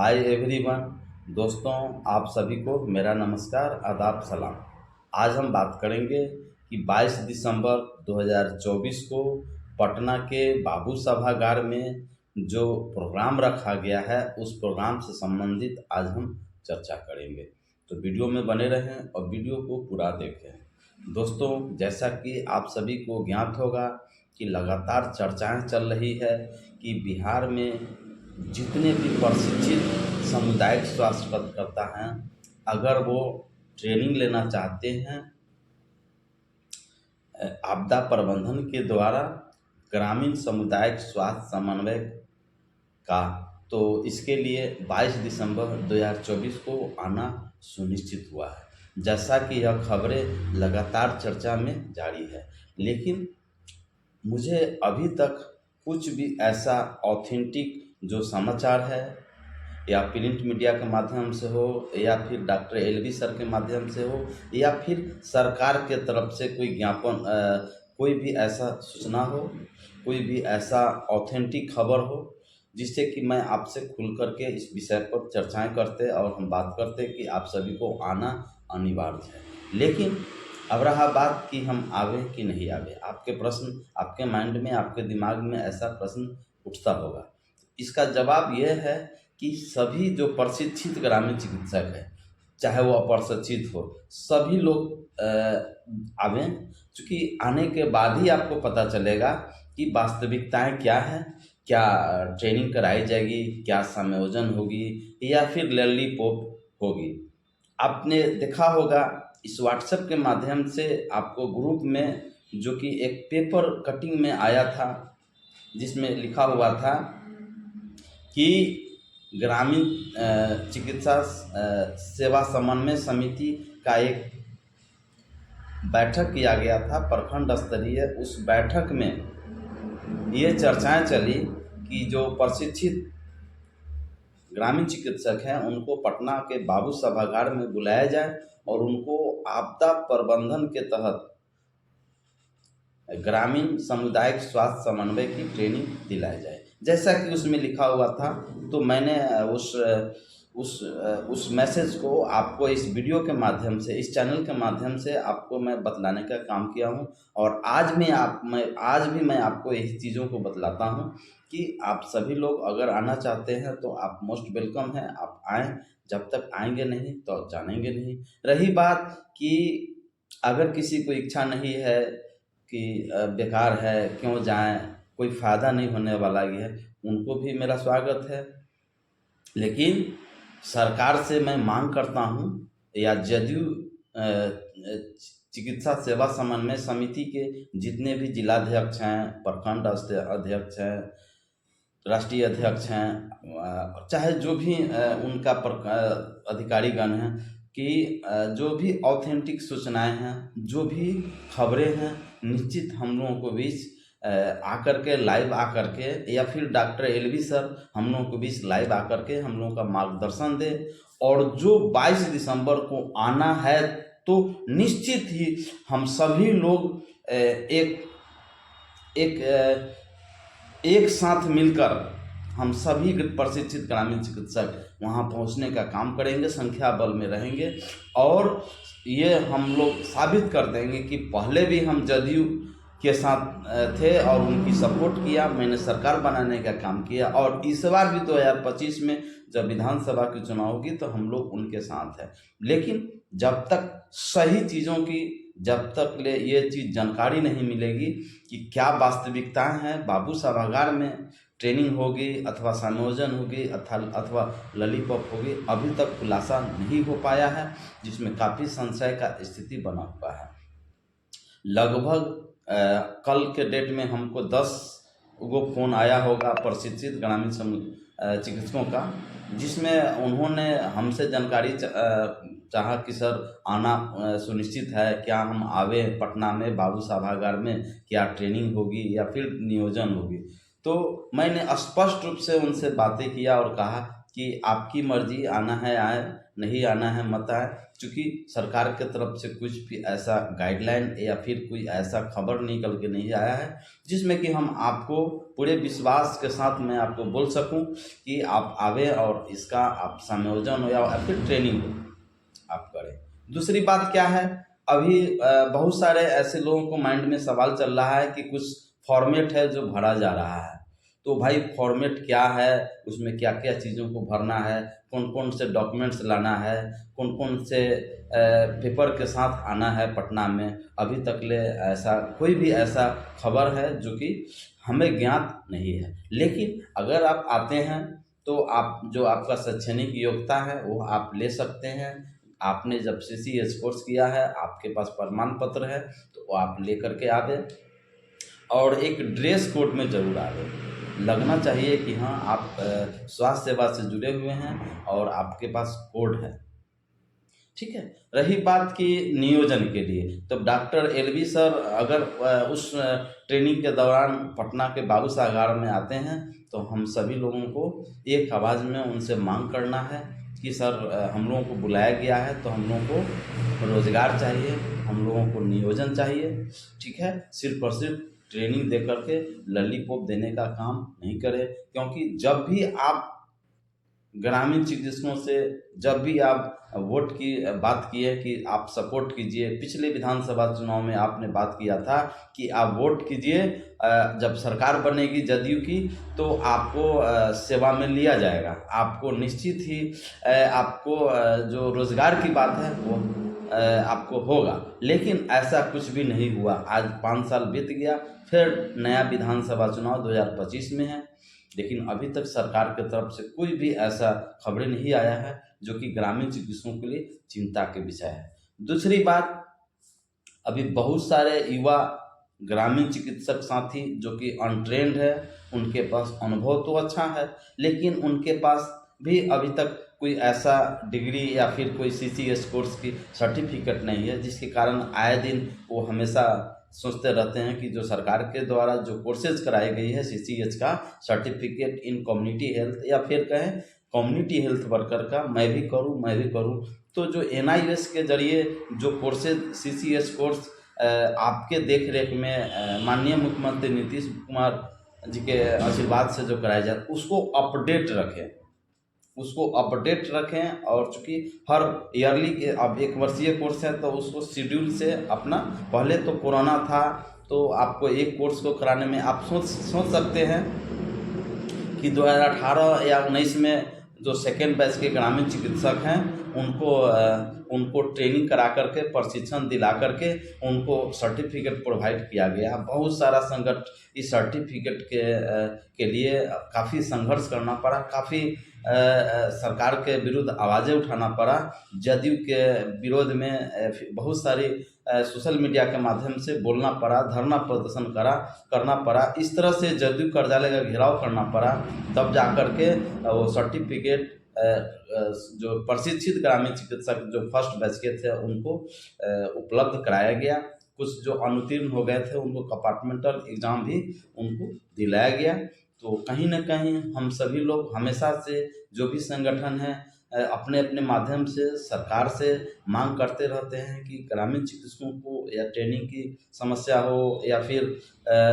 Hi everyone. दोस्तों, आप सभी को मेरा नमस्कार, आदाब, सलाम। आज हम बात करेंगे कि 22 दिसंबर 2024 को पटना के बाबू सभागार में जो प्रोग्राम रखा गया है उस प्रोग्राम से संबंधित आज हम चर्चा करेंगे। तो वीडियो में बने रहें और वीडियो को पूरा देखें। दोस्तों, जैसा कि आप सभी को ज्ञात होगा कि लगातार चर्चाएं चल रही है कि बिहार में जितने भी प्रशिक्षित सामुदायिक स्वास्थ्य कार्यकर्ता हैं, अगर वो ट्रेनिंग लेना चाहते हैं आपदा प्रबंधन के द्वारा ग्रामीण सामुदायिक स्वास्थ्य समन्वय का, तो इसके लिए 22 दिसंबर 2024 को आना सुनिश्चित हुआ है। जैसा कि यह खबरें लगातार चर्चा में जारी है, लेकिन मुझे अभी तक कुछ भी ऐसा ऑथेंटिक जो समाचार है, या प्रिंट मीडिया के माध्यम से हो, या फिर डॉक्टर एलवी सर के माध्यम से हो, या फिर सरकार के तरफ से कोई ज्ञापन, कोई भी ऐसा सूचना हो, कोई भी ऐसा ऑथेंटिक खबर हो जिससे कि मैं आपसे खुल करके इस विषय पर चर्चाएं करते और हम बात करते कि आप सभी को आना अनिवार्य है। लेकिन अब रहा बात कि हम आवे कि नहीं आवे। आपके प्रश्न, आपके माइंड में, आपके दिमाग में ऐसा प्रश्न उठता होगा। इसका जवाब यह है कि सभी जो प्रशिक्षित ग्रामीण चिकित्सक हैं, चाहे वो अप्रशिक्षित हो, सभी लोग आवें। क्योंकि आने के बाद ही आपको पता चलेगा कि वास्तविकताएं क्या है, क्या ट्रेनिंग कराई जाएगी, क्या समायोजन होगी, या फिर लॉलीपॉप होगी। आपने देखा होगा इस व्हाट्सएप के माध्यम से आपको ग्रुप में, जो कि एक पेपर कटिंग में आया था जिसमें लिखा हुआ था कि ग्रामीण चिकित्सा सेवा समन्वय समिति का एक बैठक किया गया था प्रखंड स्तरीय। उस बैठक में ये चर्चाएं चली कि जो प्रशिक्षित ग्रामीण चिकित्सक हैं उनको पटना के बाबू सभागार में बुलाया जाए और उनको आपदा प्रबंधन के तहत ग्रामीण सामुदायिक स्वास्थ्य समन्वय की ट्रेनिंग दिलाई जाए, जैसा कि उसमें लिखा हुआ था। तो मैंने उस मैसेज को आपको इस वीडियो के माध्यम से, इस चैनल के माध्यम से आपको मैं बतलाने का काम किया हूं। और आज भी मैं आपको यही चीज़ों को बतलाता हूं कि आप सभी लोग अगर आना चाहते हैं तो आप मोस्ट वेलकम हैं, आप आएँ। जब तक आएंगे नहीं तो जानेंगे नहीं। रही बात कि अगर किसी को इच्छा नहीं है कि बेकार है, क्यों जाएं, कोई फ़ायदा नहीं होने वाला ये है, उनको भी मेरा स्वागत है। लेकिन सरकार से मैं मांग करता हूं, या जदयू चिकित्सा सेवा समन्वय समिति के जितने भी जिलाध्यक्ष हैं, प्रखंड अध्यक्ष हैं, राष्ट्रीय अध्यक्ष हैं, चाहे जो भी उनका अधिकारीगण हैं, कि जो भी ऑथेंटिक सूचनाएं हैं, जो भी खबरें हैं, निश्चित हम लोगों को बीच आकर के, लाइव आकर के, या फिर डॉक्टर एलवी सर हम लोगों को बीच लाइव आकर के हम लोगों का मार्गदर्शन दे। और जो 22 दिसंबर को आना है तो निश्चित ही हम सभी लोग एक साथ मिलकर हम सभी प्रशिक्षित ग्रामीण चिकित्सक वहां पहुंचने का काम करेंगे, संख्या बल में रहेंगे। और ये हम लोग साबित कर देंगे कि पहले भी हम जदयू के साथ थे और उनकी सपोर्ट किया, मैंने सरकार बनाने का काम किया, और इस बार भी 2025 में जब विधानसभा की चुनाव होगी तो हम लोग उनके साथ हैं। लेकिन जब तक सही चीज़ों की, जब तक ले ये चीज़ जानकारी नहीं मिलेगी कि क्या वास्तविकताएं हैं, बाबू सभागार में ट्रेनिंग होगी अथवा संयोजन होगी अथवा लॉलीपॉप होगी, अभी तक खुलासा नहीं हो पाया है, जिसमें काफ़ी संशय का स्थिति बना हुआ है। लगभग कल के डेट में हमको 10 गो फोन आया होगा प्रशिक्षित ग्रामीण चिकित्सकों का, जिसमें उन्होंने हमसे जानकारी चाहा कि सर आना सुनिश्चित है, क्या हम आवे पटना में बाबू सभागार में, क्या ट्रेनिंग होगी या फिर नियोजन होगी। तो मैंने स्पष्ट रूप से उनसे बातें किया और कहा कि आपकी मर्जी, आना है आए, नहीं आना है मत आए। चूँकि सरकार की तरफ से कुछ भी ऐसा गाइडलाइन या फिर कोई ऐसा खबर निकल के नहीं आया है जिसमें कि हम आपको पूरे विश्वास के साथ मैं आपको बोल सकूं कि आप आवे और इसका आप संयोजन हो या फिर ट्रेनिंग हो आप करें। दूसरी बात क्या है, अभी बहुत सारे ऐसे लोगों को माइंड में सवाल चल रहा है कि कुछ फॉर्मेट है जो भरा जा रहा है। तो भाई फॉर्मेट क्या है, उसमें क्या क्या चीज़ों को भरना है, कौन कौन से डॉक्यूमेंट्स लाना है, कौन कौन से पेपर के साथ आना है पटना में, अभी तक ले ऐसा कोई भी ऐसा खबर है जो कि हमें ज्ञात नहीं है। लेकिन अगर आप आते हैं तो आप जो आपका शैक्षणिक योग्यता है वो आप ले सकते हैं। आपने जब CCS कोर्स किया है, आपके पास प्रमाण पत्र है, तो वो आप लेकर के आवे और एक ड्रेस कोड में ज़रूर आवे। लगना चाहिए कि हाँ आप स्वास्थ्य सेवा से जुड़े हुए हैं और आपके पास कोड है। ठीक है। रही बात की नियोजन के लिए, तो डॉक्टर LV सर अगर उस ट्रेनिंग के दौरान पटना के बाबू सागर में आते हैं तो हम सभी लोगों को एक आवाज़ में उनसे मांग करना है कि सर हम लोगों को बुलाया गया है तो हम लोगों को रोज़गार चाहिए, हम लोगों को नियोजन चाहिए। ठीक है, सिर्फ और सिर्फ ट्रेनिंग दे करके लॉलीपॉप देने का काम नहीं करें, क्योंकि जब भी आप ग्रामीण चिकित्सकों से जब भी आप वोट की बात की है कि आप सपोर्ट कीजिए, पिछले विधानसभा चुनाव में आपने बात किया था कि आप वोट कीजिए, जब सरकार बनेगी जदयू की तो आपको सेवा में लिया जाएगा, आपको निश्चित ही आपको जो रोजगार की बात है वो आपको होगा। लेकिन ऐसा कुछ भी नहीं हुआ। आज 5 साल बीत गया, फिर नया विधानसभा चुनाव 2025 में है, लेकिन अभी तक सरकार की तरफ से कोई भी ऐसा खबरें नहीं आया है जो कि ग्रामीण चिकित्सकों के लिए चिंता के विषय है। दूसरी बात, अभी बहुत सारे युवा ग्रामीण चिकित्सक साथी जो कि अनट्रेंड है, उनके पास अनुभव तो अच्छा है लेकिन उनके पास भी अभी तक कोई ऐसा डिग्री या फिर कोई CCS कोर्स की सर्टिफिकेट नहीं है, जिसके कारण आए दिन वो हमेशा सोचते रहते हैं कि जो सरकार के द्वारा जो कोर्सेज कराई गई है CCH का, सर्टिफिकेट इन कम्युनिटी हेल्थ या फिर कहें कम्युनिटी हेल्थ वर्कर का, मैं भी करूं। तो जो NIS के जरिए जो कोर्सेज CCS कोर्स आपके देख रेख में माननीय मुख्यमंत्री नीतीश कुमार जी के आशीर्वाद से जो कराया जाए उसको अपडेट रखें, उसको अपडेट रखें। और चूँकि हर ईयरली के अब 1 वर्षीय कोर्स है तो उसको शेड्यूल से अपना, पहले तो कोरोना था तो आपको एक कोर्स को कराने में आप सोच सकते हैं कि 2018 या 19 में जो सेकेंड बैच के ग्रामीण चिकित्सक हैं उनको ट्रेनिंग करा करके, प्रशिक्षण दिला करके उनको सर्टिफिकेट प्रोवाइड किया गया। बहुत सारा संगठन इस सर्टिफिकेट के लिए काफ़ी संघर्ष करना पड़ा, काफ़ी सरकार के विरुद्ध आवाज़ें उठाना पड़ा, जदयू के विरोध में बहुत सारी सोशल मीडिया के माध्यम से बोलना पड़ा, धरना प्रदर्शन करना पड़ा, इस तरह से जदयू कार्यालय का घेराव करना पड़ा, तब जा कर के वो सर्टिफिकेट जो प्रशिक्षित ग्रामीण चिकित्सक जो फर्स्ट बैच के थे उनको उपलब्ध कराया गया। कुछ जो अनुत्तीर्ण हो गए थे उनको कंपार्टमेंटल एग्ज़ाम भी उनको दिलाया गया। तो कहीं न कहीं हम सभी लोग हमेशा से जो भी संगठन है अपने अपने माध्यम से सरकार से मांग करते रहते हैं कि ग्रामीण चिकित्सकों को या ट्रेनिंग की समस्या हो या फिर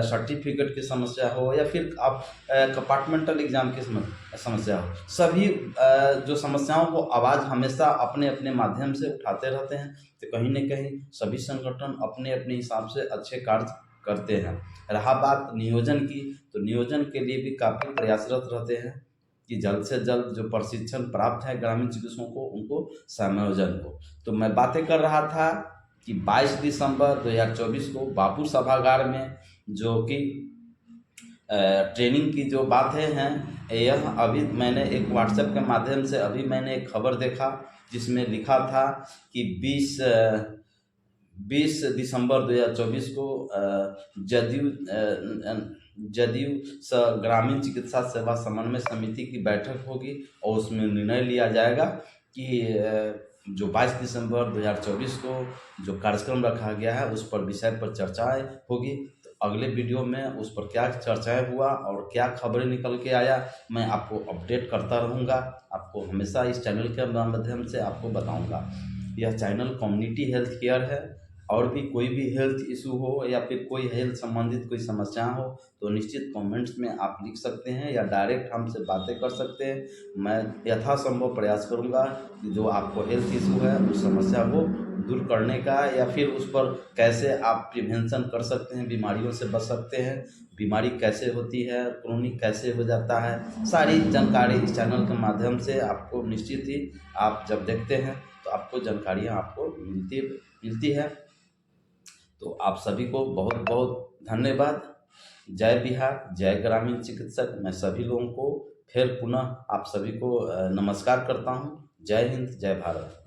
सर्टिफिकेट की समस्या हो या फिर आप कंपार्टमेंटल एग्ज़ाम की समस्या हो, सभी जो समस्याओं को आवाज़ हमेशा अपने अपने माध्यम से उठाते रहते हैं। तो कहीं न कहीं सभी संगठन अपने अपने हिसाब से अच्छे कार्य करते हैं। रहा बात नियोजन की, तो नियोजन के लिए भी काफ़ी प्रयासरत रहते हैं कि जल्द से जल्द जो प्रशिक्षण प्राप्त है ग्रामीण चिकित्सकों को उनको समायोजन हो। तो मैं बातें कर रहा था कि 22 दिसंबर 2024 को बापू सभागार में जो कि ट्रेनिंग की जो बातें हैं, यह अभी मैंने एक व्हाट्सएप के माध्यम से अभी मैंने एक खबर देखा जिसमें लिखा था कि 20 दिसंबर 2024 को जदयू ग्रामीण चिकित्सा सेवा समन्वय समिति की बैठक होगी और उसमें निर्णय लिया जाएगा कि जो 22 दिसंबर 2024 को जो कार्यक्रम रखा गया है उस पर विषय पर चर्चाएं होगी। तो अगले वीडियो में उस पर क्या चर्चाएं हुआ और क्या खबरें निकल के आया, मैं आपको अपडेट करता रहूँगा। आपको हमेशा इस चैनल के माध्यम से आपको बताऊँगा। यह चैनल कम्युनिटी हेल्थ केयर है। और भी कोई भी हेल्थ इशू हो या फिर कोई हेल्थ संबंधित कोई समस्या हो तो निश्चित कमेंट्स में आप लिख सकते हैं या डायरेक्ट हमसे बातें कर सकते हैं। मैं यथासंभव प्रयास करूंगा कि जो आपको हेल्थ इशू है उस समस्या को दूर करने का या फिर उस पर कैसे आप प्रिवेंशन कर सकते हैं, बीमारियों से बच सकते हैं, बीमारी कैसे होती है, क्रोनिक कैसे हो जाता है, सारी जानकारी इस चैनल के माध्यम से आपको निश्चित ही आप जब देखते हैं तो आपको जानकारियाँ आपको मिलती है। तो आप सभी को बहुत बहुत धन्यवाद। जय बिहार, जय ग्रामीण चिकित्सक। मैं सभी लोगों को फिर पुनः आप सभी को नमस्कार करता हूँ। जय हिंद, जय भारत।